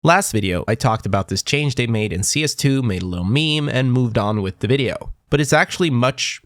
Last video, I talked about this change they made in CS2, made a little meme, and moved on with the video. But it's actually much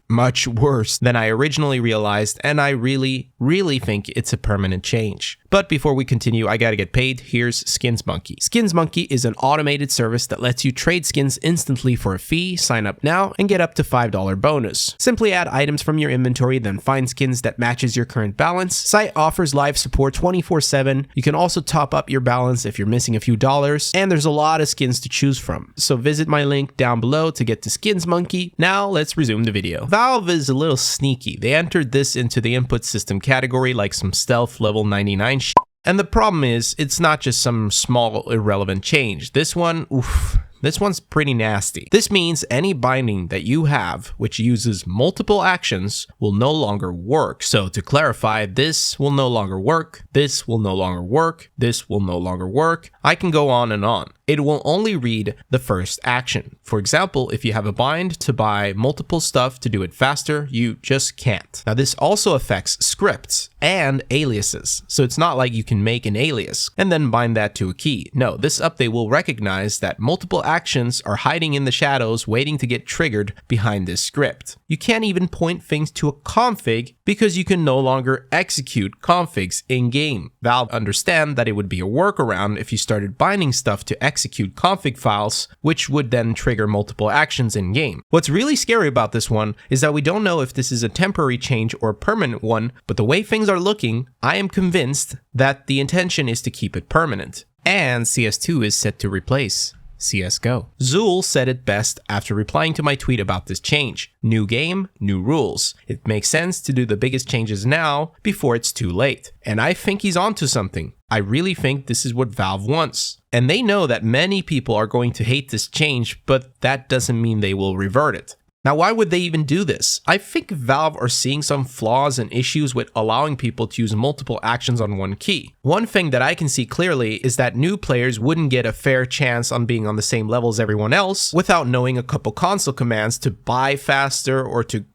worse than I originally realized, and I really think it's a permanent change. But before we continue, I gotta get paid. Here's SkinsMonkey. SkinsMonkey is an automated service that lets you trade skins instantly for a fee. Sign up now and get up to $5 bonus. Simply add items from your inventory, then find skins that matches your current balance. Site offers live support 24/7. You can also top up your balance if you're missing a few dollars, and there's a lot of skins to choose from. So visit my link down below to get to SkinsMonkey. Now let's resume the video. Valve is a little sneaky. They entered this into the input system category like some stealth level 99 shit. And the problem is, it's not just some small irrelevant change. This one's pretty nasty. This means any binding that you have, which uses multiple actions, will no longer work. So to clarify, this will no longer work, this will no longer work, this will no longer work. I can go on and on. It will only read the first action. For example, if you have a bind to buy multiple stuff to do it faster, you just can't. Now this also affects scripts and aliases. So it's not like you can make an alias and then bind that to a key. No, this update will recognize that multiple actions are hiding in the shadows waiting to get triggered behind this script. You can't even point things to a config because you can no longer execute configs in-game. Valve understand that it would be a workaround if you started binding stuff to execute config files, which would then trigger multiple actions in-game. What's really scary about this one is that we don't know if this is a temporary change or a permanent one, but the way things are looking, I am convinced that the intention is to keep it permanent. And CS2 is set to replace CSGO. Zool said it best after replying to my tweet about this change. New game, new rules. It makes sense to do the biggest changes now before it's too late. And I think he's onto something. I really think this is what Valve wants. And they know that many people are going to hate this change, but that doesn't mean they will revert it. Now, why would they even do this? I think Valve are seeing some flaws and issues with allowing people to use multiple actions on one key. One thing that I can see clearly is that new players wouldn't get a fair chance on being on the same level as everyone else without knowing a couple console commands to buy faster or to,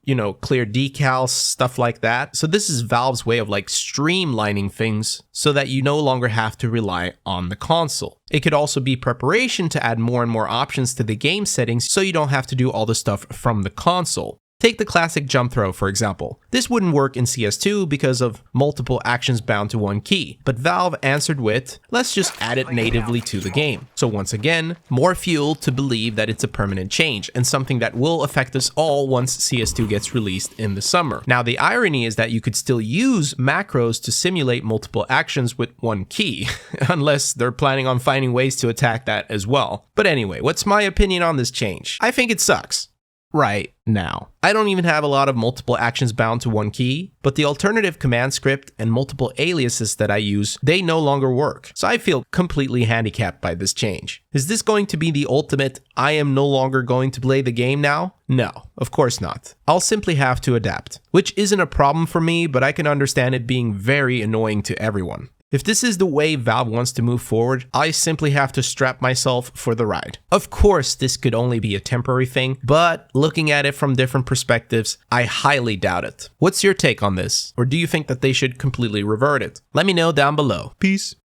clear decals, stuff like that. So this is Valve's way of streamlining things so that you no longer have to rely on the console. It could also be preparation to add more and more options to the game settings so you don't have to do all the stuff from the console. Take the classic jump throw, for example. This wouldn't work in CS2 because of multiple actions bound to one key, but Valve answered with, let's just add it natively to the game. So once again, more fuel to believe that it's a permanent change and something that will affect us all once CS2 gets released in the summer. Now the irony is that you could still use macros to simulate multiple actions with one key, unless they're planning on finding ways to attack that as well. But anyway, what's my opinion on this change? I think it sucks. Right now. I don't even have a lot of multiple actions bound to one key, but the alternative command script and multiple aliases that I use, they no longer work. So I feel completely handicapped by this change. Is this going to be the ultimate, I am no longer going to play the game now? No, of course not. I'll simply have to adapt, which isn't a problem for me, but I can understand it being very annoying to everyone. If this is the way Valve wants to move forward, I simply have to strap myself for the ride. Of course, this could only be a temporary thing, but looking at it from different perspectives, I highly doubt it. What's your take on this? Or do you think that they should completely revert it? Let me know down below. Peace.